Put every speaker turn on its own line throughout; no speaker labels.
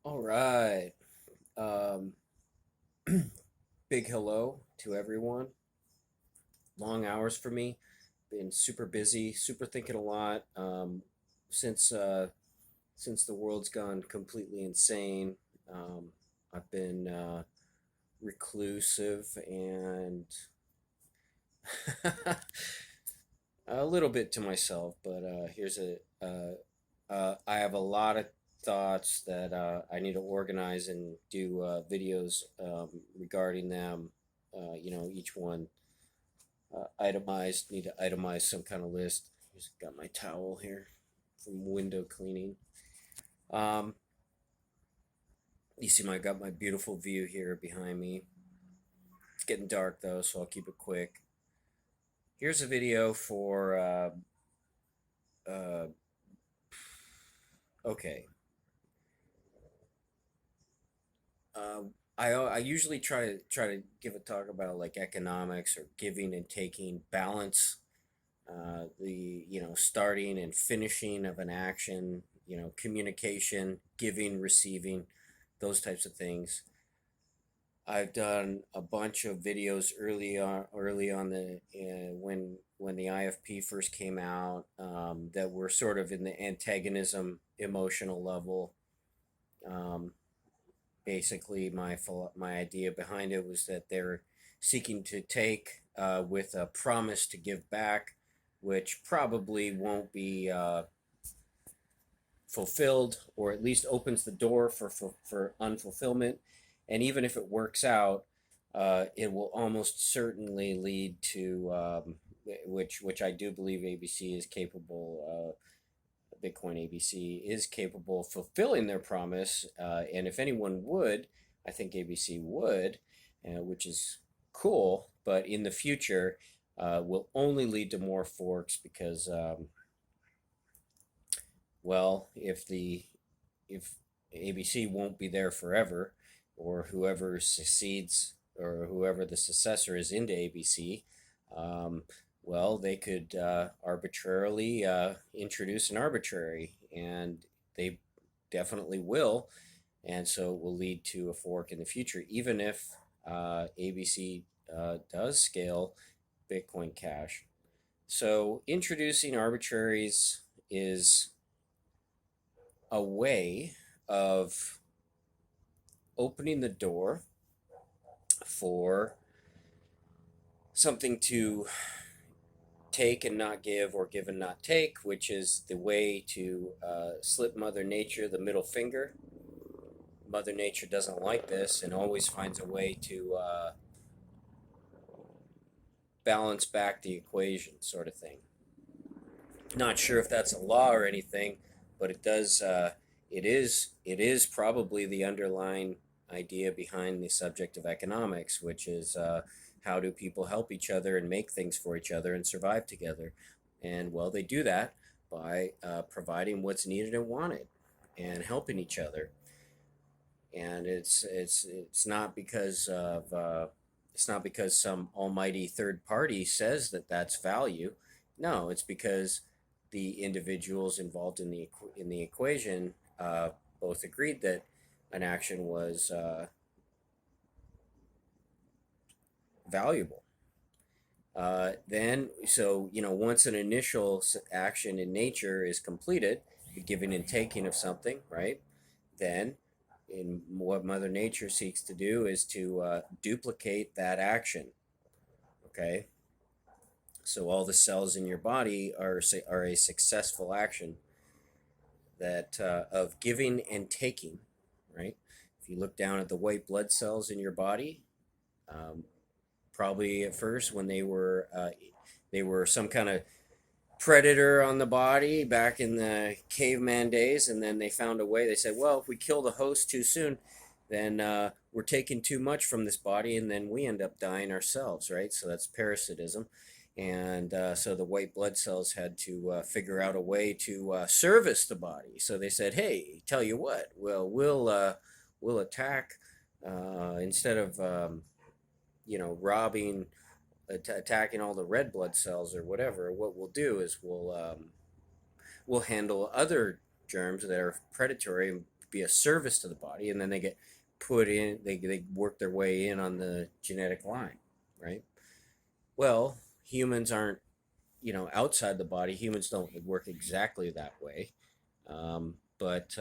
All right. Um, Big hello to everyone. Long hours for me. Been super busy, super thinking a lot. Since since the world's gone completely insane, I've been reclusive and a little bit to myself. But here's I have a lot of thoughts that I need to organize and do videos regarding them. Each one itemized. Need to itemize some kind of list. Just got my towel here from window cleaning. Um, you see, I got my beautiful view here behind me. It's getting dark though, so I'll keep it quick. Here's a video for. Uh, okay. Uh, I usually try to give a talk about like economics or giving and taking balance, the starting and finishing of an action, communication, giving, receiving, those types of things. I've done a bunch of videos early on when the IFP first came out, that were sort of in the antagonism emotional level. Um, Basically, my idea behind it was that they're seeking to take, with a promise to give back, which probably won't be fulfilled, or at least opens the door for unfulfillment. And even if it works out, it will almost certainly lead to, which I do believe ABC is capable. Bitcoin ABC is capable of fulfilling their promise, and if anyone would, I think ABC would, which is cool. But in the future, will only lead to more forks because, well, if ABC won't be there forever, or whoever succeeds or whoever the successor is into ABC, well, they could arbitrarily introduce an arbitrary, and they definitely will, and so it will lead to a fork in the future, even if ABC does scale Bitcoin Cash. So introducing arbitraries is a way of opening the door for something to take and not give, or give and not take, which is the way to slip Mother Nature the middle finger. Mother Nature doesn't like this and always finds a way to balance back the equation, sort of thing. Not sure if that's a law or anything, but it does. It is probably the underlying idea behind the subject of economics, which is, how do people help each other and make things for each other and survive together? And well, they do that by providing what's needed and wanted, and helping each other. And it's not because of it's not because some almighty third party says that that's value. No, it's because the individuals involved in the equation both agreed that an action was valuable. Then, so once an initial action in nature is completed, the giving and taking of something, right? Then, in what Mother Nature seeks to do is to duplicate that action. Okay, so all the cells in your body are a successful action that of giving and taking, right? If you look down at the white blood cells in your body, um, probably at first when they were some kind of predator on the body back in the caveman days, and then they found a way. They said, well, if we kill the host too soon, then we're taking too much from this body, and then we end up dying ourselves, right? So that's parasitism. And so the white blood cells had to figure out a way to service the body. So they said, hey, tell you what, well, we'll attack, instead of robbing, attacking all the red blood cells or whatever. What we'll do is we'll handle other germs that are predatory, be a service to the body, and then they get put in, they work their way in on the genetic line, right? Well, humans aren't, outside the body. Humans don't work exactly that way, but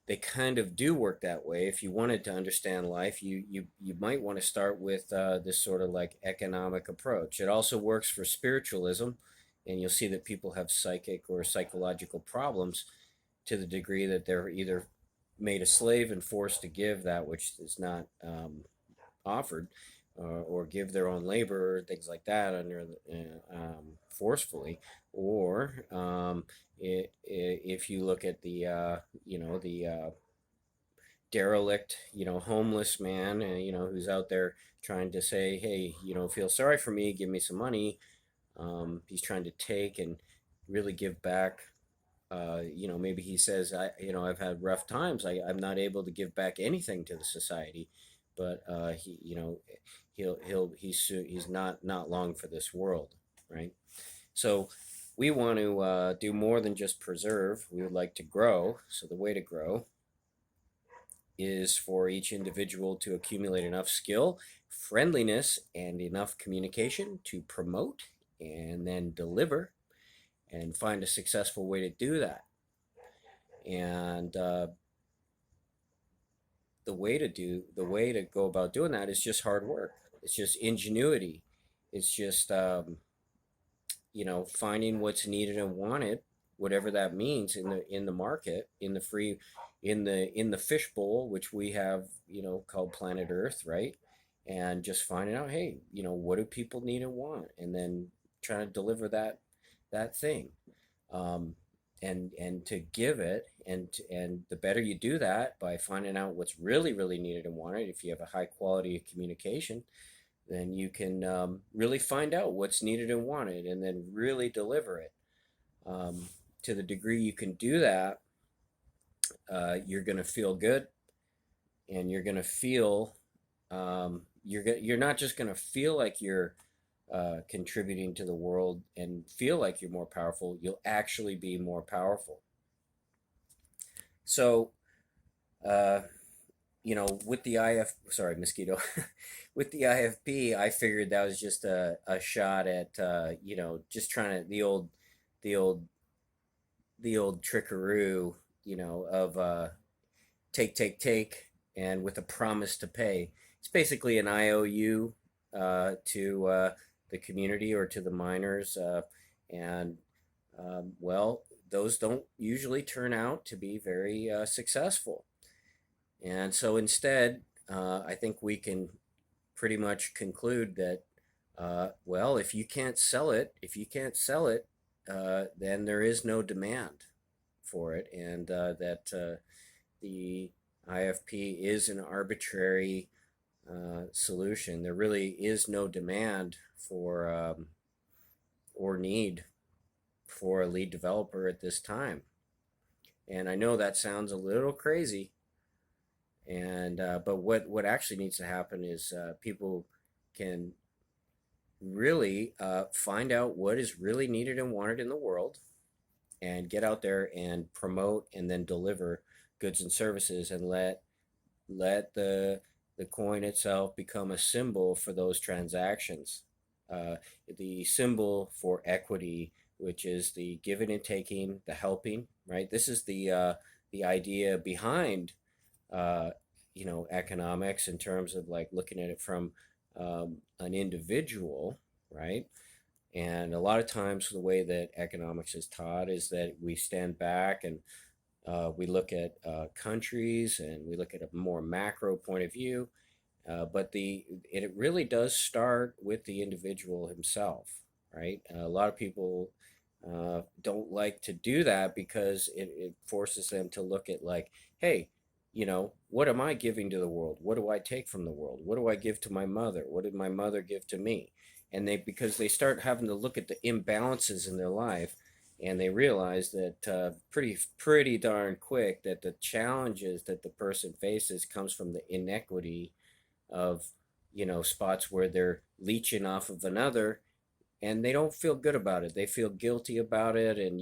they kind of do work that way. If you wanted to understand life, you might want to start with this sort of like economic approach. It also works for spiritualism, and you'll see that people have psychic or psychological problems to the degree that they're either made a slave and forced to give that which is not offered, or give their own labor, things like that, under forcefully, or if you look at the derelict, homeless man, who's out there trying to say, hey, feel sorry for me, give me some money. He's trying to take and really give back. Maybe he says, I've had rough times. I'm not able to give back anything to the society, but he's not long for this world, right? So we want to do more than just preserve. We would like to grow. So the way to grow is for each individual to accumulate enough skill, friendliness, and enough communication to promote and then deliver, and find a successful way to do that. And the way to go about doing that is just hard work. It's just ingenuity. It's just finding what's needed and wanted, whatever that means in the market, in the fishbowl, which we have, called planet Earth, right? And just finding out, hey, what do people need and want, and then trying to deliver that thing, and to give it, and the better you do that by finding out what's really needed and wanted. If you have a high quality of communication, then you can really find out what's needed and wanted, and then really deliver it. To the degree you can do that, you're going to feel good, and you're going to feel, you're not just going to feel like you're contributing to the world and feel like you're more powerful. You'll actually be more powerful. So, uh, with the sorry, mosquito, with the IFP, I figured that was just a shot at, just trying to, the old, the old trickaroo, of take, and with a promise to pay. It's basically an IOU to the community or to the miners, and well, those don't usually turn out to be very successful. And so instead, I think we can pretty much conclude that, well, if you can't sell it, then there is no demand for it, and that the IFP is an arbitrary solution. There really is no demand for, or need for, a lead developer at this time. And I know that sounds a little crazy, and but what actually needs to happen is people can really find out what is really needed and wanted in the world, and get out there and promote and then deliver goods and services, and let the coin itself become a symbol for those transactions, uh, the symbol for equity, which is the giving and taking, the helping, right? This is the idea behind uh, economics, in terms of like looking at it from an individual, right? And a lot of times, the way that economics is taught is that we stand back, and we look at countries, and we look at a more macro point of view. But it really does start with the individual himself, right? A lot of people don't like to do that, because it forces them to look at, like, hey, what am I giving to the world? What do I take from the world? What do I give to my mother? What did my mother give to me? And because they start having to look at the imbalances in their life, and they realize that pretty darn quick, that the challenges that the person faces comes from the inequity of, spots where they're leeching off of another, and they don't feel good about it. They feel guilty about it, and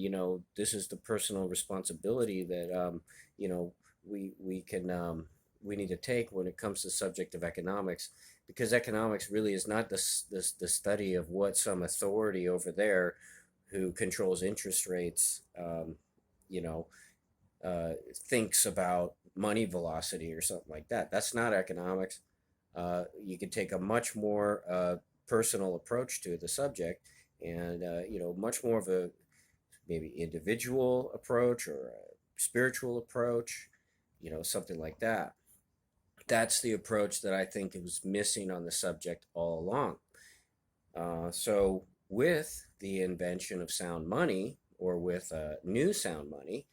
this is the personal responsibility that you know we can we need to take when it comes to the subject of economics, because economics really is not the study of what some authority over there who controls interest rates you know thinks about money velocity or something like that. That's not economics. You can take a much more personal approach to the subject, and much more of a maybe individual approach or a spiritual approach, something like that. That's the approach that I think was missing on the subject all along. So with the invention of sound money, or with new sound money,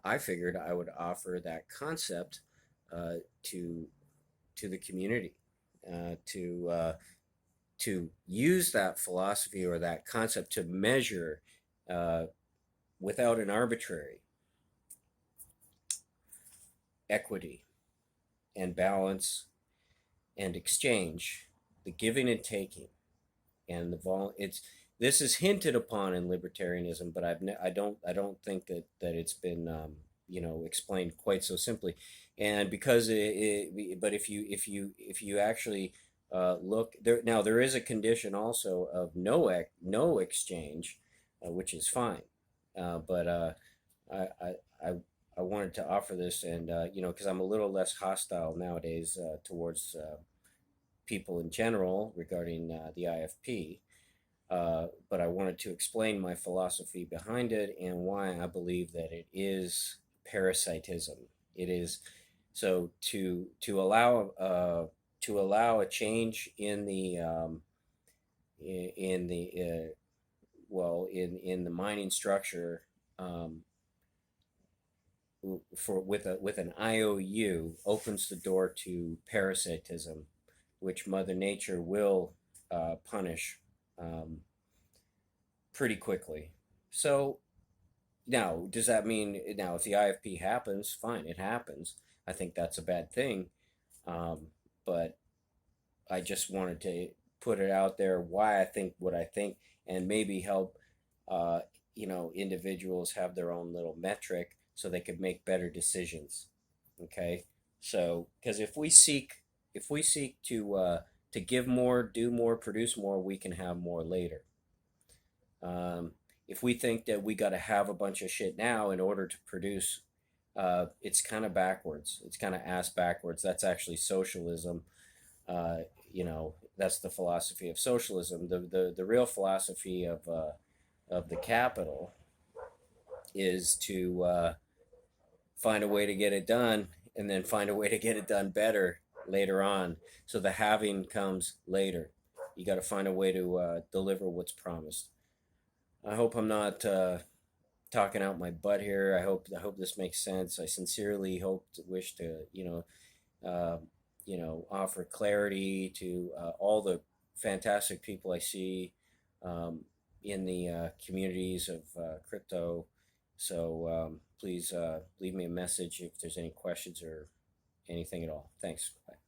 I figured I would offer that concept to the community, to use that philosophy or that concept to measure uh, without an arbitrary equity and balance and exchange, the giving and taking, and it's this is hinted upon in libertarianism, but I don't think that it's been explained quite so simply, and because but if you actually look there now, there is a condition also of no exchange, which is fine, but I, I I I wanted to offer this, and because I'm a little less hostile nowadays towards people in general regarding the IFP, but I wanted to explain my philosophy behind it and why I believe that it is parasitism. It is so to allow a change in the in the in the mining structure, um, for with an IOU opens the door to parasitism, which Mother Nature will punish um, pretty quickly. So now, does that mean now if the IFP happens, fine, it happens. I think that's a bad thing, um, but I just wanted to put it out there why I think what I think, and maybe help uh, individuals have their own little metric so they could make better decisions. Okay, so because if we seek to give more, do more, produce more, we can have more later. Um, if we think that we got to have a bunch of shit now in order to produce, it's kind of backwards. It's kind of ass backwards. That's actually socialism. Uh, that's the philosophy of socialism. The real philosophy of the capital is to find a way to get it done, and then find a way to get it done better later on. So the having comes later. You got to find a way to deliver what's promised. I hope I'm not talking out my butt here. I hope this makes sense. I sincerely wish to uh, offer clarity to all the fantastic people I see in the communities of crypto. So please leave me a message if there's any questions or anything at all. Thanks. Bye.